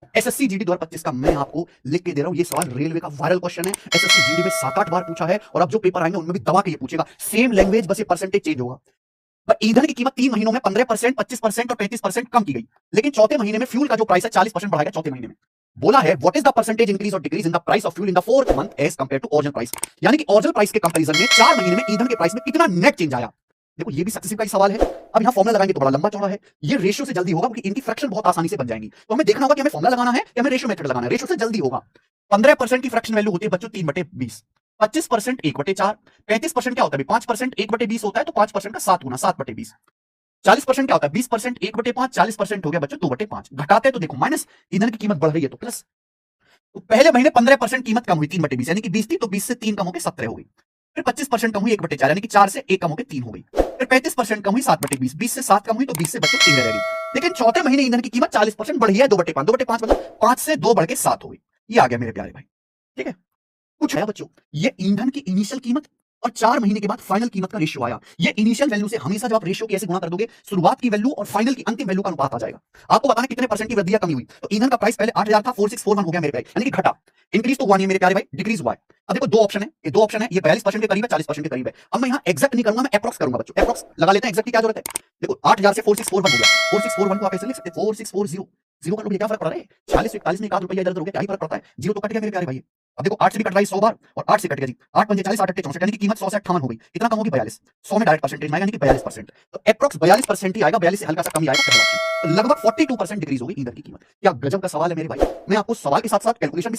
SSC GD 2025 का मैं आपको लिख के दे रहा हूं, ये सवाल रेलवे का वायरल क्वेश्चन है। एसएससी जीडी में 7-8 बार पूछा है और अब जो पेपर आएंगे उनमें भी दबा के ये पूछेगा। सेम लैंग्वेज, बस ये परसेंटेज चेंज होगा। पर ईंधन की कीमत 3 महीनों में 15%, 25% और 35% कम की गई, लेकिन चौथे महीने में फ्यूल का जो प्राइस है 40% बढ़ाएगा चौथे महीने में। बोला है what is the percentage increase और decrease in the price of fuel in the fourth month as compare to original price. यानी कि ओरिजिनल प्राइस के कंपैरिजन में 4 महीने में ईंधन के प्राइस में कितना नेट चेंज आया। देखो ये भी सक्सेसिव का ही सवाल है। अब यहां फॉर्मुला लगाएंगे तो बड़ा लंबा चौड़ा है, ये रेशियो से जल्दी होगा क्योंकि इनकी फ्रैक्शन बहुत आसानी से बन जाएंगी। तो हमें देखना होगा कि हमें फॉर्मुला लगाना है या हमें रेशियो मेथड लगाना है। रेशियो से जल्दी होगा। 15% की फ्रैक्शन वैल्यू होती है बच्चों 3/20, 25% 1/4, 35% क्या होता है 5% 1/20 होता है, तो 5% का 7 गुना 7/20। 40% क्या होता है 20%, 1/5, 40% हो गया बच्चों 2/5। घटाते तो देखो माइनस, ईंधन की कीमत बढ़ रही है तो प्लस। तो पहले महीने 15% कीमत कम हुई 3/20, यानी कि 20 थी तो 20 से 3 कम होकर 17 हो गई। फिर 25% कम हुई 1/4, यानी कि 4 से 1 कम होकर 3 हो गई। फिर 35% कम हुई 7/20, 20 से 7 कम हुई तो 20 से बच्चों 3 रह गई। लेकिन चौथे महीने ईंधन की कीमत 40% बढ़ी है 2/5, 2/5 मतलब 5 से 2 बढ़ के 7 हो गई। ये आ गया मेरे प्यारे भाई, ठीक है। कुछ है बच्चों, ये ईंधन की इनिशियल कीमत और 4 महीने के बाद फाइनल कीमत का रेशियो आया। ये इनिशियल वैल्यू से हमेशा जब आप रेशियो की ऐसे गुणा कर दोगे, शुरुआत की वैल्यू और फाइनल की अंतिम वैल्यू का अनुपात आ जाएगा। आपको बताना कितने परसेंट की वृद्धि या कमी हुई। तो ईंधन का प्राइस पहले 8000 था, 4641 हो गया मेरे भाई, यानी कि घटा। इंक्रीज तो हुआ नहीं मेरे प्यारे भाई, डिक्रीज हुआ है। अब देखो दो ऑप्शन है, ये दो ऑप्शन है, ये 42% के करीब है, 40% के करीब है। अब मैं यहां एग्जैक्ट नहीं करूंगा, मैं अप्रॉक्स करूंगा बच्चों। अप्रॉक्स लगा लेते हैं, एग्जैक्ट की क्या जरूरत है। देखो 8000 से 4641 हो गया, 4641 को आप ऐसे लिख सकते हैं 4640। जीरो का रुपये क्या फर्क पड़ रहा है, 40 से 41 में 1 रुपया इधर उधर हो गया, क्या ही फर्क पड़ता है। जीरो तो कट गया मेरे प्यारे भाई। अब देखो 8 से भी कट रहा है 100 बार और 8 से कट गया जी, 8 पंजे 40, 8 अट्ठे 64, यानी कि कीमत 100 से 58 हो गई। कितना कम होगी 42, 100 में डायरेक्ट परसेंटेज आएगा यानी कि 42%। तो अप्रॉक्स 42% ही आएगा, 42 से हल्का सा कम ही आएगा पहला ऑप्शन। तो लगभग 42% डिक्रीज होगी ईंधन की कीमत। क्या गजब का सवाल है मेरे भाई। मैं आपको सवाल के साथ साथ कैलकुलेशन भी